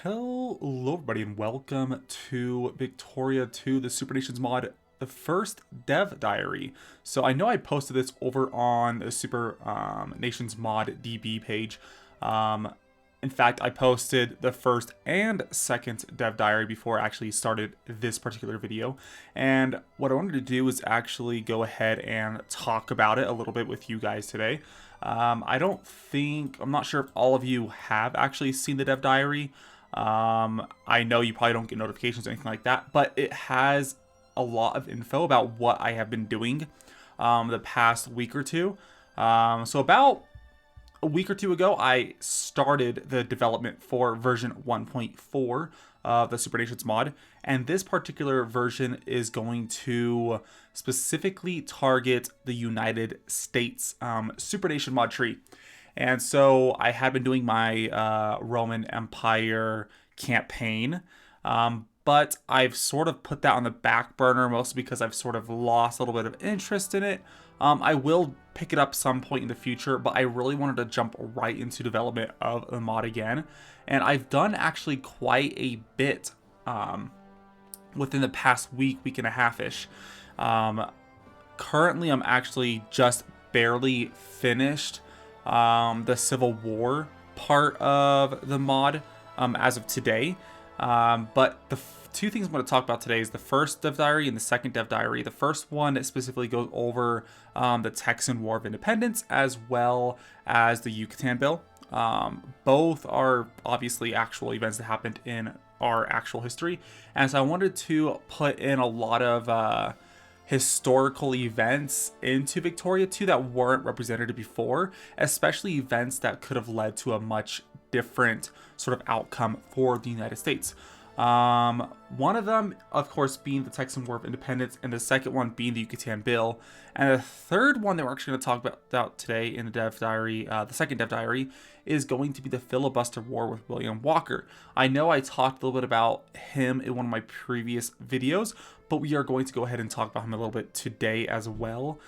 Hello everybody and welcome to Victoria 2, the Supernations mod, the first dev diary. So I know I posted this over on the Supernations mod DB page. In fact, I posted the first and second dev diary before I actually started this particular video. And what I wanted to do is actually go ahead and talk about it a little bit with you guys today. I'm not sure if all of you have actually seen the dev diary. I know you probably don't get notifications or anything like that, but it has a lot of info about what I have been doing the past week or two. So about a week or two ago, I started the development for version 1.4 of the Supernations mod, and this particular version is going to specifically target the United States Supernation mod tree. And so I had been doing my Roman Empire campaign, but I've sort of put that on the back burner, mostly because I've sort of lost a little bit of interest in it. I will pick it up some point in the future, but I really wanted to jump right into development of the mod again. And I've done actually quite a bit within the past week and a half-ish. Currently, I'm actually just barely finished the Civil War part of the mod as of today. But the two things I'm going to talk about today is the first dev diary and the second dev diary. The first one specifically goes over the Texan War of Independence as well as the Yucatan Bill. Both are obviously actual events that happened in our actual history. And so I wanted to put in a lot of historical events into Victoria 2 that weren't represented before, especially events that could have led to a much different sort of outcome for the United States. One of them, of course, being the Texan War of Independence, and the second one being the Yucatan Bill. And the third one that we're actually going to talk about today in the dev diary, the second dev diary, is going to be the Filibuster War with William Walker. I know I talked a little bit about him in one of my previous videos, but we are going to go ahead and talk about him a little bit today as well,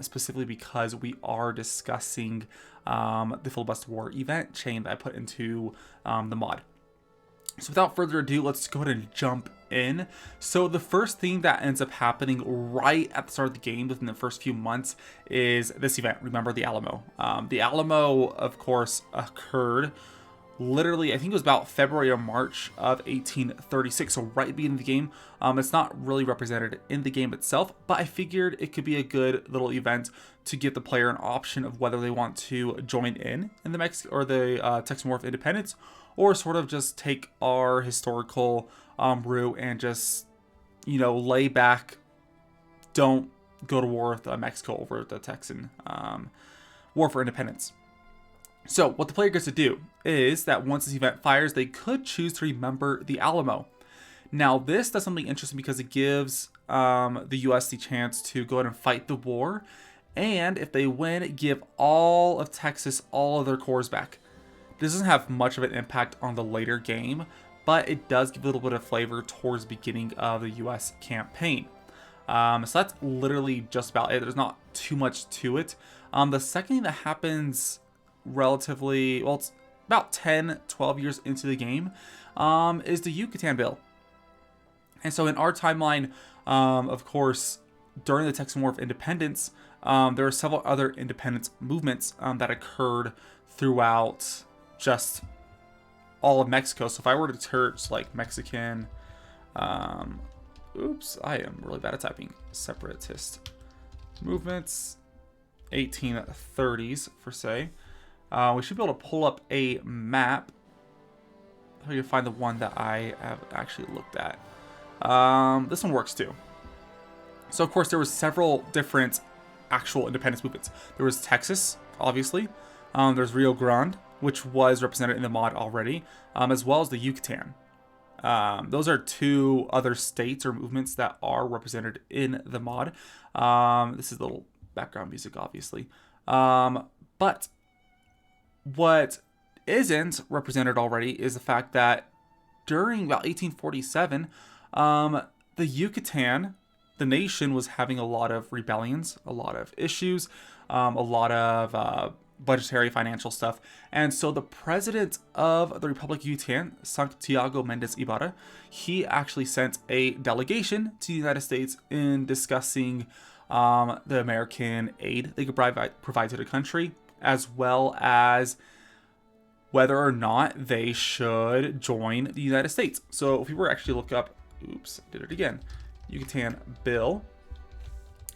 specifically because we are discussing the Filibuster War event chain that I put into the mod. So without further ado, let's go ahead and jump in. So the first thing that ends up happening right at the start of the game within the first few months is this event. Remember the Alamo. The Alamo, of course, occurred literally, I think it was about February or March of 1836, so right at the beginning of the game. It's not really represented in the game itself, but I figured it could be a good little event to give the player an option of whether they want to join in the Texan War of Independence, or sort of just take our historical route and just, lay back, don't go to war with Mexico over the Texan War for Independence. So what the player gets to do is that once this event fires, they could choose to remember the Alamo. Now this does something interesting because it gives the US the chance to go ahead and fight the war, and if they win, give all of Texas all of their cores back. This doesn't have much of an impact on the later game, but it does give a little bit of flavor towards the beginning of the US campaign. So that's literally just about it. There's not too much to it. The second thing that happens relatively, well, it's about 10-12 years into the game, is the Yucatan Bill. And so in our timeline, of course, during the Texan War of Independence, there are several other independence movements that occurred throughout just all of Mexico. So if I were to search like Mexican, oops, I am really bad at typing, separatist movements, 1830s for say. We should be able to pull up a map so you can find the one that I have actually looked at. This one works too. So of course there was several different actual independence movements. There was Texas, obviously. There's Rio Grande, which was represented in the mod already, as well as the Yucatan. Those are two other states or movements that are represented in the mod. This is a little background music, obviously. But what isn't represented already is the fact that during about 1847, the Yucatan, the nation, was having a lot of rebellions, a lot of issues, a lot of budgetary, financial stuff. And so the president of the Republic of Yucatan, Santiago Mendez Ibarra, he actually sent a delegation to the United States in discussing the American aid they could provide to the country, as well as whether or not they should join the United States. So if we were to actually look up, oops, I did it again, Yucatan bill,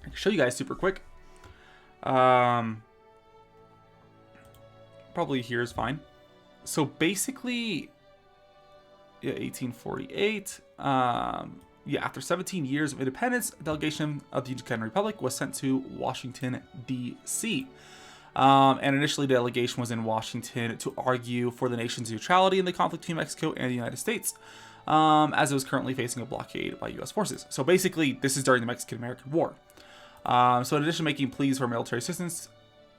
I can show you guys super quick. Probably here is fine. So basically, yeah, 1848. After 17 years of independence, a delegation of the Yucatan Republic was sent to Washington, D.C. And initially, the delegation was in Washington to argue for the nation's neutrality in the conflict between Mexico and the United States, as it was currently facing a blockade by U.S. forces. So basically, this is during the Mexican-American War. So in addition to making pleas for military assistance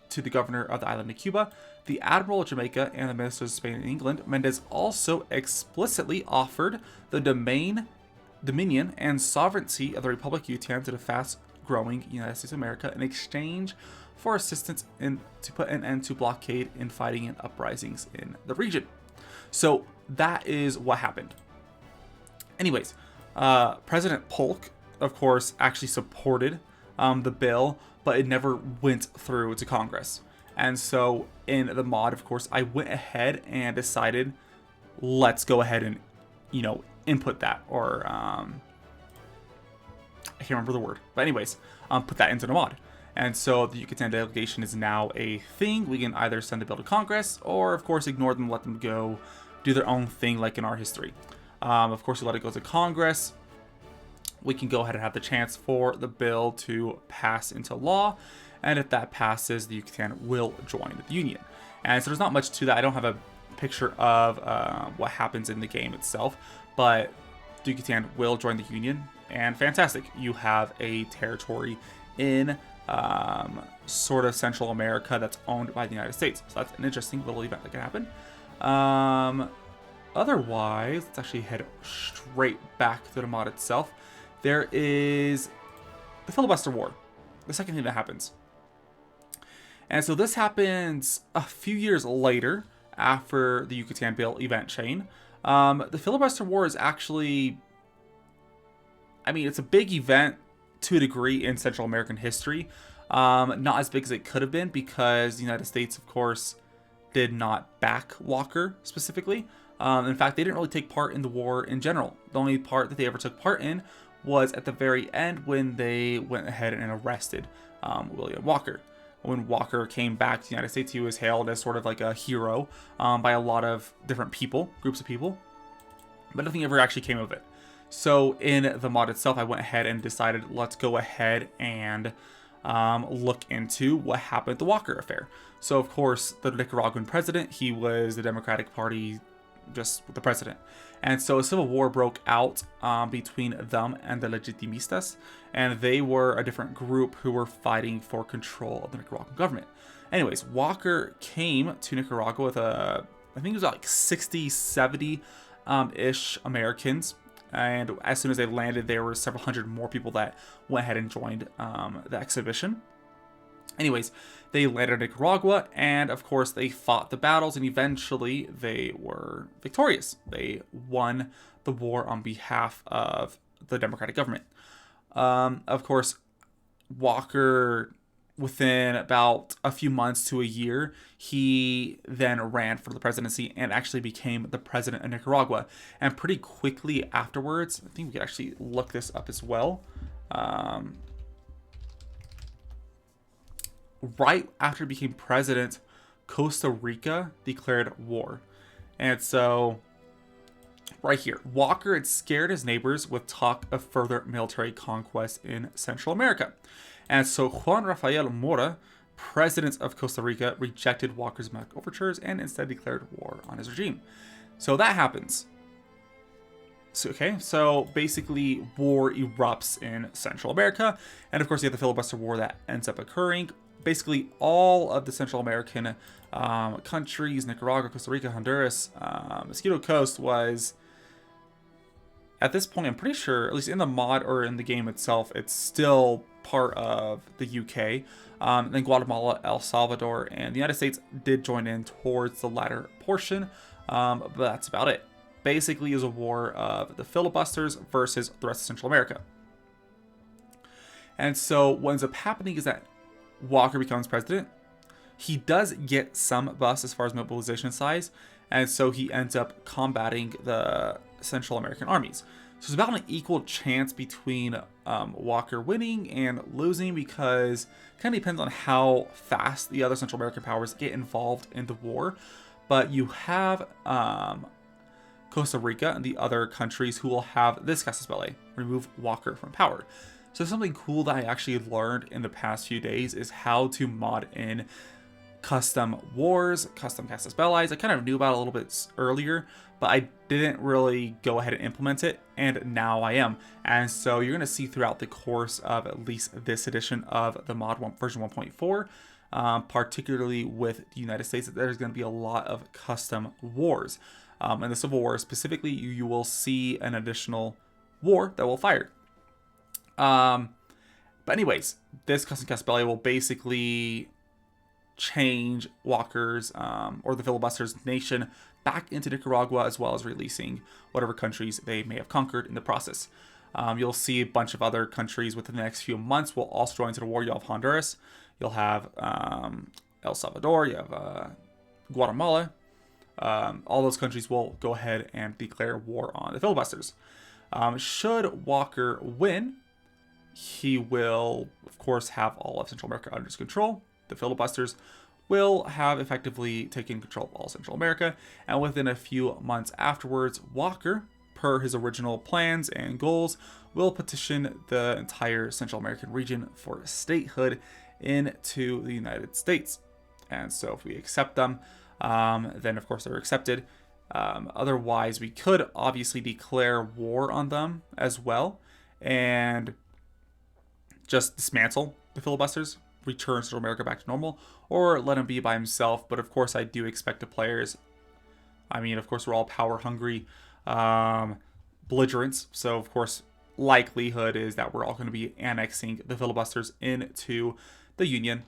to the governor of the island of Cuba, the Admiral of Jamaica, and the ministers of Spain and England, Mendez also explicitly offered the dominion and sovereignty of the Republic of Yucatan to the fast-growing United States of America in exchange for assistance to put an end to blockade and fighting and uprisings in the region. So that is what happened. Anyways, President Polk, of course, actually supported the bill, but it never went through to Congress. And so in the mod, of course, I went ahead and decided, let's go ahead and, input that, or I can't remember the word, but anyways, put that into the mod. And so the Yucatan delegation is now a thing. We can either send the bill to Congress, or of course ignore them, let them go do their own thing, like in our history. Of course, we let it go to Congress. We can go ahead and have the chance for the bill to pass into law. And if that passes, the Yucatan will join the Union. And so there's not much to that. I don't have a picture of what happens in the game itself, but the Yucatan will join the Union. And fantastic, you have a territory in sort of Central America that's owned by the United States. So that's an interesting little event that can happen. Otherwise, let's actually head straight back to the mod itself. There is the Filibuster War, the second thing that happens. And so this happens a few years later after the Yucatan Bill event chain. The Filibuster War is actually, it's a big event to a degree in Central American history. Not as big as it could have been because the United States, of course, did not back Walker specifically. In fact, they didn't really take part in the war in general. The only part that they ever took part in was at the very end when they went ahead and arrested William Walker. When Walker came back to the United States, he was hailed as sort of like a hero by a lot of different people, groups of people, but nothing ever actually came of it. So in the mod itself, I went ahead and decided, let's go ahead and look into what happened at the Walker affair. So of course, the Nicaraguan president, he was the Democratic Party, just the president. And so a civil war broke out between them and the Legitimistas, and they were a different group who were fighting for control of the Nicaraguan government. Anyways, Walker came to Nicaragua with I think it was like 60, 70-ish Americans. And as soon as they landed, there were several hundred more people that went ahead and joined the exhibition. Anyways, they landed in Nicaragua, and of course they fought the battles, and eventually they were victorious. They won the war on behalf of the Democratic government. Of course, Walker, within about a few months to a year, he then ran for the presidency and actually became the president of Nicaragua. And pretty quickly afterwards, I think we could actually look this up as well. Right after he became president, Costa Rica declared war. And so, right here, Walker had scared his neighbors with talk of further military conquest in Central America. And so Juan Rafael Mora, president of Costa Rica, rejected Walker's overtures and instead declared war on his regime. So that happens. So basically war erupts in Central America. And of course you have the Filibuster War that ends up occurring. Basically all of the Central American countries, Nicaragua, Costa Rica, Honduras, Mosquito Coast was, at this point, I'm pretty sure, at least in the mod or in the game itself, it's still part of the UK. Then Guatemala, El Salvador, and the United States did join in towards the latter portion, but that's about it. Basically, is a war of the filibusters versus the rest of Central America. And so what ends up happening is that Walker becomes president. He does get some buffs as far as mobilization size, and so he ends up combating the Central American armies. So it's about an equal chance between Walker winning and losing, because it kind of depends on how fast the other Central American powers get involved in the war. But you have Costa Rica and the other countries who will have this casus belli, remove Walker from power. So something cool that I actually learned in the past few days is how to mod in custom wars, custom casus belli. I kind of knew about it a little bit earlier, but I didn't really go ahead and implement it, and now I am. And so you're going to see throughout the course of at least this edition of the mod version 1.4, particularly with the United States, that there's going to be a lot of custom wars. In the Civil War specifically, you will see an additional war that will fire. But anyways, this custom casus belli will basically change Walker's or the filibusters nation back into Nicaragua, as well as releasing whatever countries they may have conquered in the process. You'll see a bunch of other countries within the next few months will also join into the war. You'll have Honduras, you'll have El Salvador, you have Guatemala. All those countries will go ahead and declare war on the filibusters. Should Walker win, he will, of course, have all of Central America under his control. The filibusters will have effectively taken control of all Central America, and within a few months afterwards, Walker, per his original plans and goals, will petition the entire Central American region for statehood into the United States. And so if we accept them, then of course they're accepted. Otherwise, we could obviously declare war on them as well, and just dismantle the filibusters, return Central America back to normal, or let him be by himself. But of course, I do expect the players, I mean, of course, we're all power hungry belligerents, so of course, likelihood is that we're all going to be annexing the filibusters into the Union.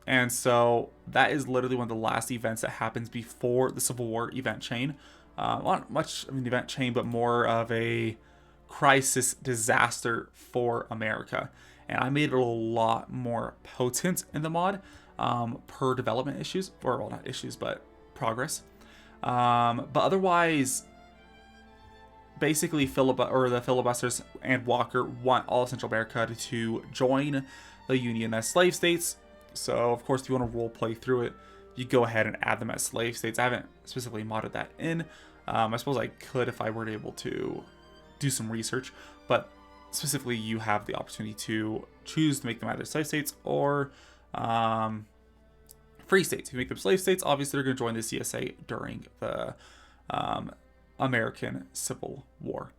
And so that is literally one of the last events that happens before the Civil War event chain. Not much of an event chain, but more of a crisis disaster for America. And I made it a lot more potent in the mod per development issues, or well, not issues, but progress. But otherwise, basically, the filibusters and Walker want all of Central America to join the Union as slave states. So, of course, if you want to role play through it, you go ahead and add them as slave states. I haven't specifically modded that in. I suppose I could if I were able to do some research, but specifically, you have the opportunity to choose to make them either slave states or free states. If you make them slave states, obviously they're going to join the CSA during the American Civil War.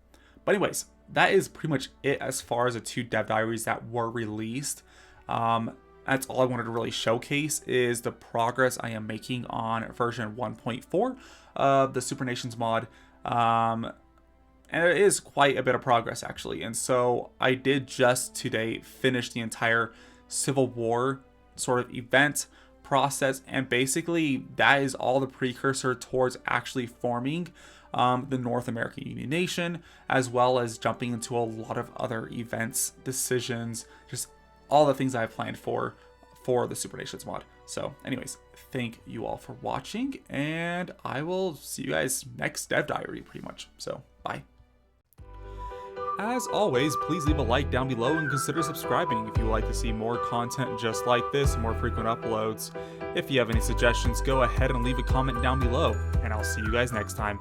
But anyways, that is pretty much it as far as the 2 dev diaries that were released. That's all I wanted to really showcase is the progress I am making on version 1.4 of the Supernations mod. And it is quite a bit of progress, actually. And so I did just today finish the entire Civil War sort of event process. And basically, that is all the precursor towards actually forming the North American Union Nation, as well as jumping into a lot of other events, decisions, just all the things I have planned for the Supernations mod. So anyways, thank you all for watching, and I will see you guys next dev diary pretty much. So bye. As always, please leave a like down below and consider subscribing if you would like to see more content just like this, more frequent uploads. If you have any suggestions, go ahead and leave a comment down below, and I'll see you guys next time.